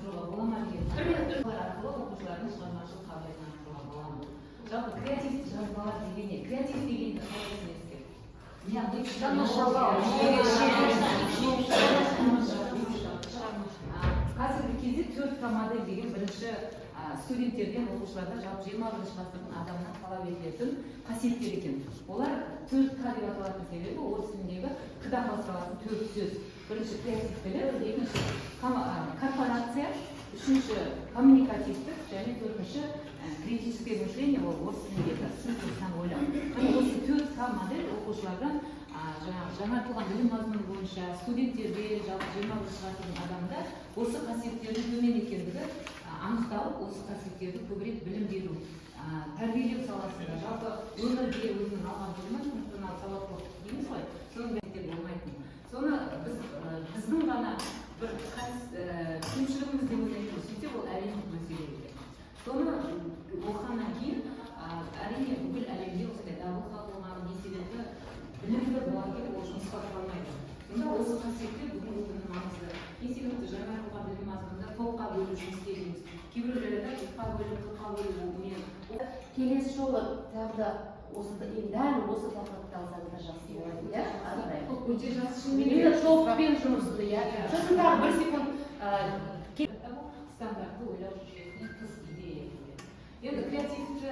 арттыруға бола ма деген арқылы оқушылардың шығармашылық қабілетін арттыруға бола ма? Жалпы креативті жазбалар деген не? Креатив дегенді қалай түсінесіздер? Қазіргі кезде 4К модель деген бірінші студенттерден, оқушылардан жалпы 21 ғасырдың адамынан талап етілетін қасиеттер екен. Олар 4К деп аталатын себебі орыс тіліндегі к-дан басталатын 4 сөз. Бірінші креативтілік, екінші корпорация, үшінші коммуникативтік және төртінші критическое мышление, ол орыс тіліндегі синтездан ойлау. Осы 4К модель оқушылардан жаңартылған білім мазмұны бойынша студенттерде жалпы 21 ғасырдың адамында осы қасиеттердің төмен екендігі анықталып, осы қасиеттерді көбірек білім беру, тәрбиелеу саласында жалпы өмірде өзінің алған білімі функционал сауаттылық дейміз ғой, соның бәрінде болмайтын. Соны біздің ғана бір кемшілігіміз деп ойлаймыз, сөйтсе ол әлемдік мәселе екен. Соны оқығаннан кейін әрине бүкіл әлемде осындай дабыл қағылған не себебі білімді боларken ол жұмысқа қалмайды. Сонда осы қасиеттер бүгінгі күннің маңызды. Не себепті жаңартылған білім мазмұнында топқа бөлу жұмыс істейміз. Кейбіреулерде топқа бөлу мен келесі жолы тағы да дәл осы тақырыпты алсаңыздар жақсы болады, иә? Өте жақсы шынымен топпен жұмысты, иә? Сосын тағы бір секунд стандартты ойлау жүйесіне тыс идея екен. Енді креативті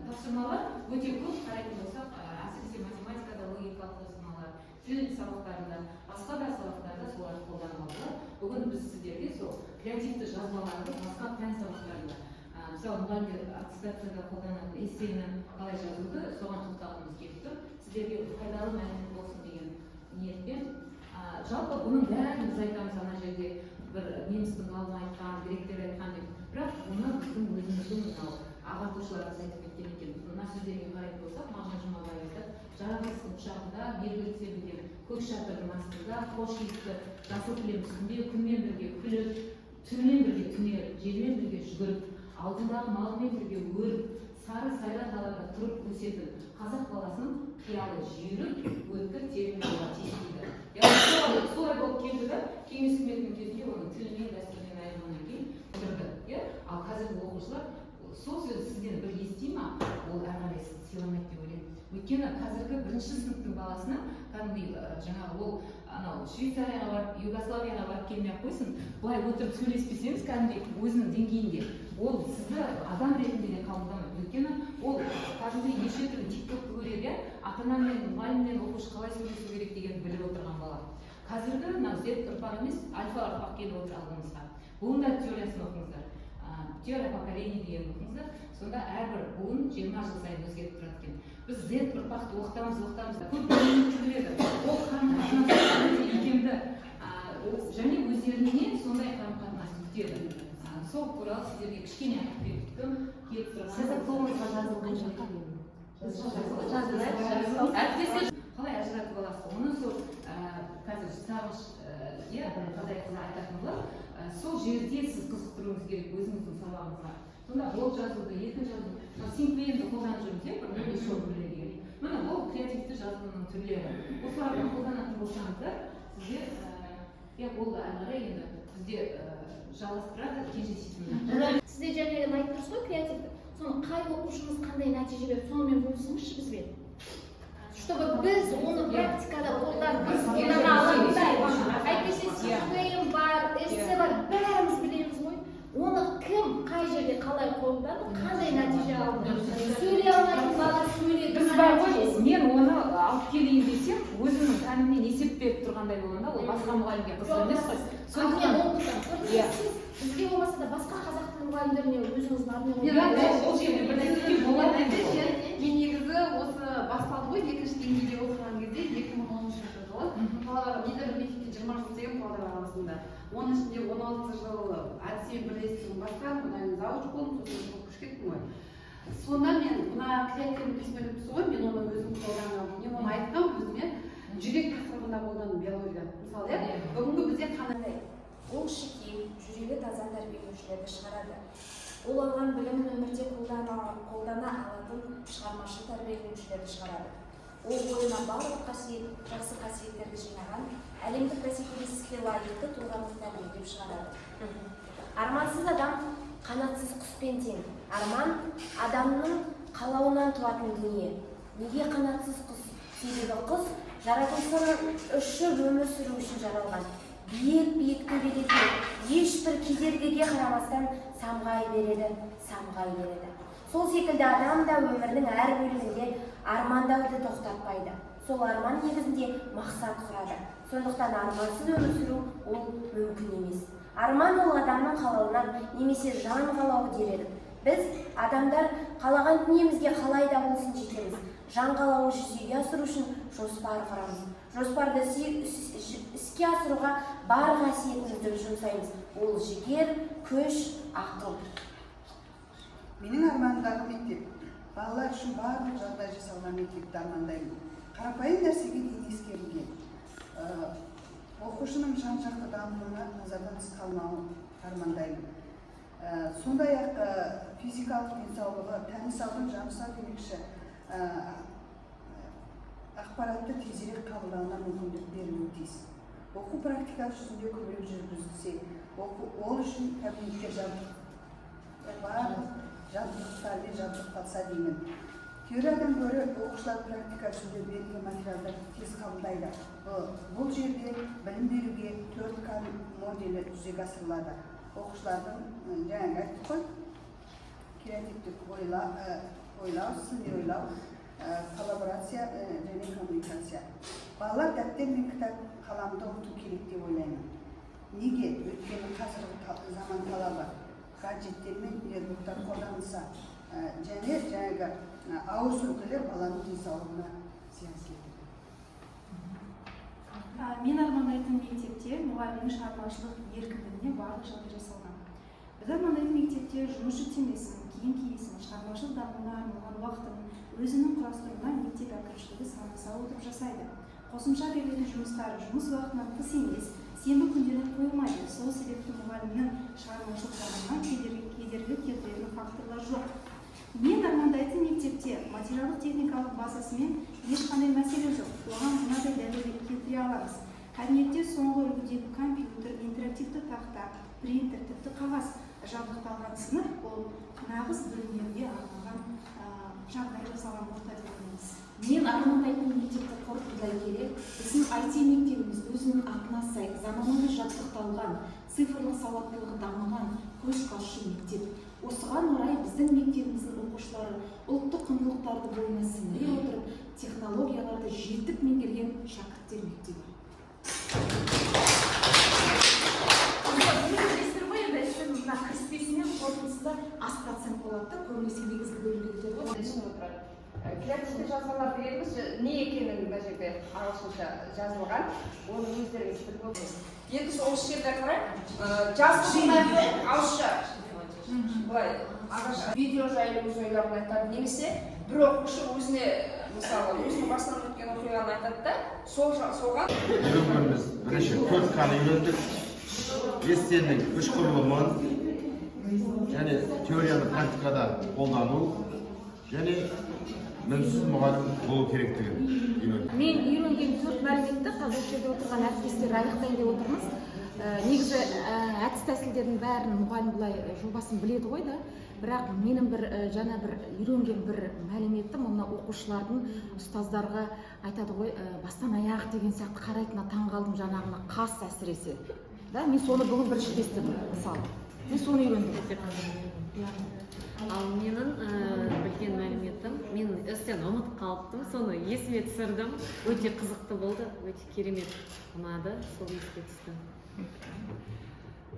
тапсырмалар өте көп қарайтын болсақ, әсіресе математикада логикалық тапсырмалар, тіл сабақтарында, басқа да сабақтарда солар қолданылады. Бүгін біз сіздерге сол креативті жазбаларды басқа пән сабақтарында, мысалы мұғалімдер аттестацияда қолданатын эссейні қалай жазуды соған тоқталғымыз келіп тұр. Сіздерге пайдалы мәлімет болсын деген ниетпен. Жалпы бұның бәрін біз айтамыз ана жерде бір немістің ғалымы айтқан, гректер айтқан деп. Бірақ бұны біздің өзіміздің ағартушыларымыз айтып кеткен екен. Мына сөздерге қарайтын болсақ, Мағжан Жұмабаев айтады, жаратылыстың құшағында, белгілі себебі көк шатырдың астында, хош иісті жасыл кілем үстінде күнмен бірге күліп, түнмен бірге түнеріп, желмен бірге жүгіріп, алдындағы малымен бірге өріп, сары сайра далада тұрып өсетін қазақ баласының қиялы жүйрік, өткір терең болуға тиіс дейді. Яғни солай болып келді да, кеңес үкіметінің кезінде оның тілінен, дәстүрінен айырғаннан кейін отырды. Ал қазіргі оқушылар сол сөзді сізден бір ести ма, ол әрі қарай сыйламайды деп ойлаймын. Өйткені қазіргі бірінші сыныптың баласына кәдімгідей жаңағы ол анау Швейцарияға барып, Югославияға барып келмей-ақ қойсын, былай отырып сөйлеспесеңіз кәдімгідей өзінің деңгейінде ол сізді адам ретінде де қабылдамайды. Өйткені ол кәдімгідей неше түрлі тиктокты көреді, ата-анамен, мұғаліммен оқушы қалай сөйлесу керек дегенді біліп отырған бала. Қазіргі мынау Z ұрпақ емес, альфа ұрпақ келіп отыр алдымызға. Бұның да теориясын оқыңыздар. Теория поколений деген оқыңыздар. Сонда әрбір буын 20 жыл сайын өзгеріп тұрады екен. Біз Z ұрпақты оқытамыз. Көп білімді түрледі. Ол қарым-қатынас икемді және өздеріне сондай қарым-қатынас күтеді. Сол туралы сіздерге кішкене айтып бердім. Келіп тұрған. Сіздің қолыңызға жазылған Әріптестер қалай ажыратып аласыз? Оны сол қазір сағыныш қалай айтатын болар. Сол жерде сіз қызықтыруыңыз керек өзіңіздің сабағыңызға. Сонда блог жазуды, еркін жазуды, синклиентті қолданып жүрміз, бір бес жол бірлерге. Міне ол креативті жазуының түрлері. Осыларды қолданатын болсаңыздар, сізде ол әрі қарай енді бізде жалғастырады кенжесетімді. Сізде жаңағы айтып тұрсыз ғой креативті. Соны қай оқушымыз қандай нәтиже берді, сонымен бөлісіңізші бізбен. Чтобы біз оны практикада қолдана аламыз. Әйтпесе синклейм бар, эссе бар, бәріміз білеміз ғой. Оны кім қай жерде қалай қолданды, қандай нәтиже алды. Сөйлей алмайтын бала сөйледі. Біз бар ғой, мен оны алып келейін десем, өзімнің пәнімнен есеп беріп тұрғандай болғанда, ол басқа мұғалімге қызық емес қой. Сондықтан бізге болмаса да басқа қазақ тілі мұғалімдеріне өзіңіз бармай ол жерде бір нәрсе болады. Мен негізі осы басталды ғой, екінші деңгейде оқыған кезде 2013 жылы қаладағы менде бір мектепте 20 жыл істеген Павлодар қаласында. Оның ішінде 16 жыл әдісімен бірлестігін басқан, одан зауыш болдым, сосын оқып кеттім ғой. Сонда мен мына креативный письмо деп тұрсыз ғой, мен оны өзім қолданамын. Мен оны айтқам өзіме жүрек тақырыбында қолдандым биологияда. Мысалы, бүгінгі бізде қандай ол шекем, жүрегі таза тәрбиеленушілерді шығарады. Ол алған білімін өмірде қолдана алатын шығармашыл тәрбиеленушілерді шығарады. Ол бойына барлық жақсы қасиеттерді жинаған, әлемдік бәсекелестікке лайықты тұлғаны тәрбиелеп шығарады. Армансыз адам қанатсыз құспен тең. Арман адамның қалауынан туатын дүние. Неге қанатсыз құс? Себебі құс жаратылысының үшін өмір сүру үшін жаралған. Биік төбедегі ешбір кедергіге қарамастан самғай береді. Сол секілді адам да өмірінің әр бөлігінде армандауды тоқтатпайды. Сол арман негізінде мақсат құрады. Сондықтан армансыз өмір сүру ол мүмкін емес. Арман ол адамның қалауынан немесе жан қалауы дер едік. Біз адамдар қалаған дүниемізге қалай да болсын жетеміз. Жан қалауы жүзеге асыру үшін жоспар құрамыз. Жоспарды іске асыруға бар қасиетімізді жұмсаймыз. Ол жігер, күш, ақыл. Менің арманымдағы мектеп. Балалар үшін барлық жағдай жасалған мектепті армандаймын. Қарапайым нәрсеге дейін ескерілген. Оқушының жан-жақты дамуына назардан тыс қалмауын армандаймын. Сондай-ақ физикалық денсаулығы, тәні саудың жаны сау демекші ақпаратты тезірек қабылдауына мүмкіндік берілуі тиіс. Оқу практикалық жүзінде көбірек жүргізілсе, ол үшін кабинеттер жабдықтармен жабдықталса деймін. Теориядан гөрі оқушылар практика жүзінде берілген материалдарды тез қабылдайды. Бұл жерде білім беруге 4К моделі жүзеге асырылады. Оқушылардың жаңағы айттық қой, креативтік ойлау, сыни ойлау, коллаборация және коммуникация. Балалар дәптер мен кітап қаламды ұмыту керек деп ойлаймын. Неге? Өйткені қазіргі заман талабы гаджеттер мен ноутбуктар қолданылса, және жаңағы ауыз сөйлеулер баланың денсаулығына зиян келтіреді. Мен армандайтын мектепте мұғалімнің шығармашылық еркіндігіне барлық жағдай жасалған. Біз армандайтын мектепте жұмыс жүктемесін, киім киесін, шығармашылық дамуына арналған уақытын өзінің құрастыруына мектеп әкімшілігі санаса отырып жасайды. Қосымша берілетін жұмыстар жұмыс уақытынан тыс емес, сенбі күндері қойылмайды. Сол себепті мұғалімнің шығармашылық дамуына кедергі келтіретін факторлар жоқ. Мен армандайтын мектепте материалдық техникалық базасымен ешқандай мәселе жоқ. Оған мынадай дәлел келтіре аламыз. Кабинетте соңғы үлгідегі компьютер, интерактивті тақта, принтер, тіпті қағаз жабдықталған сынып, ол нағыз білімдерге арналған жағдай жасалған орта деп ойлаймыз. Мен армандайтын мектепті қорытындылай келе, біздің IT мектебіміз өзінің атына сай, заманауи жабдықталған, цифрлық сауаттылығы дамыған, көшбасшы мектеп. Осыған орай біздің мектебіміздің оқушылары ұлттық құндылықтарды бойына сіңіре отырып, технологияларды жетік меңгерген шәкірттер мектебі. Мына кіріспесінен қорытындысында аз процент болады, көбінесе негізгі бөлімдерде. Креативті жазғалар дегеніміз не екенін мына жерде ағылшынша жазылған, оны өздеріңіз біліп отырсыз. Енді сол жерде қарай жазылған ауызша былай видео жайлы өз ойларын айтады, немесе бір оқушы өзіне мысалы өзінің басынан өткен оқиғаны айтады да соған үйренгеніміз бірінші 4К-ны үйрендік, естенің үш құрылымын және теорияны практикада қолдану және мінсіз мұғалім болу керектігін үйрендік. Мен үйренген 4 мәліметті қазір жерде отырған әріптестер аяқтайын деп отырмыз. Негізі әдіс тәсілдердің бәрін мұғалім бұлай жобасын біледі ғой да, бірақ менің жаңа бір үйренген бір мәліметім мына оқушылардың ұстаздарға айтады ғой, бастан аяқ деген сияқты қарайтынына таң қалдым, жаңағына қас әсіресе. Мен соны бүгін бірінші естідім, мысалы. Мен соны үйрендім. Ал менің білген мәліметім, мен өстен ұмытып қалыптым, соны есіме түсірдім. Өте қызықты болды, өте керемет ұнады, сол еске түсті.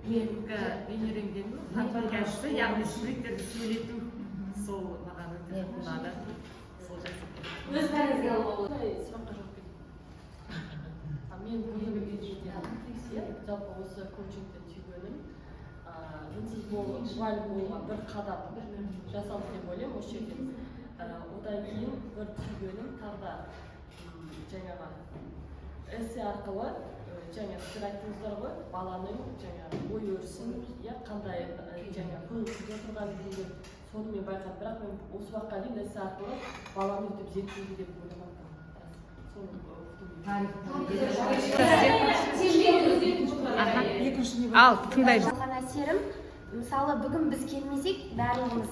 Мен үйренгенім фантазиясы, яғни суреттерді сөйлету, сол маған өте ұнады. Өз пәлізге алып сұраққа жауап берейін. Мен бүгінгі жалпы осы коучингтен түйгенім, мінсіз мұғалім болуға бір қадам жасалды деп ойлаймын осы жерден. Одан кейін бір түйгенім тағы да жаңағы эссе арқылы жаңа сіздер айттыңыздар ғой, баланың жаңа ой өрісін, қандай жаңа қойылып отырған деген соны мен байқадым, бірақ мен осы уақытқа дейін эссе арқылы баланы өйтіп зерттейді деп ойламаппын. Ал тыңдаймыз. Алған әсерім мысалы бүгін біз келмесек барлығымыз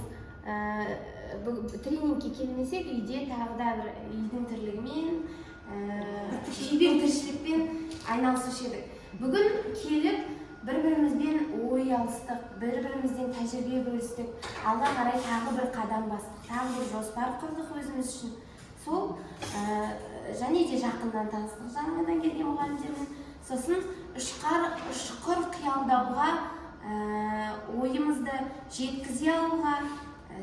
тренингке келмесек үйде тағы да бір үйдің тірлігімен шебер тіршілікпен айналысушы едік. Бүгін келіп бір-бірімізбен ой алыстық, бір-бірімізден тәжірибе бөлістік, алға қарай тағы бір қадам бастық, тағы бір жоспар құрдық өзіміз үшін. Сол және де жақыннан таныстық, жаңадан келген мұғалімдермен. Сосын ұшқыр қиялдауға, ойымызды жеткізе алуға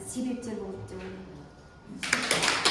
себептер болды деп ойлаймын.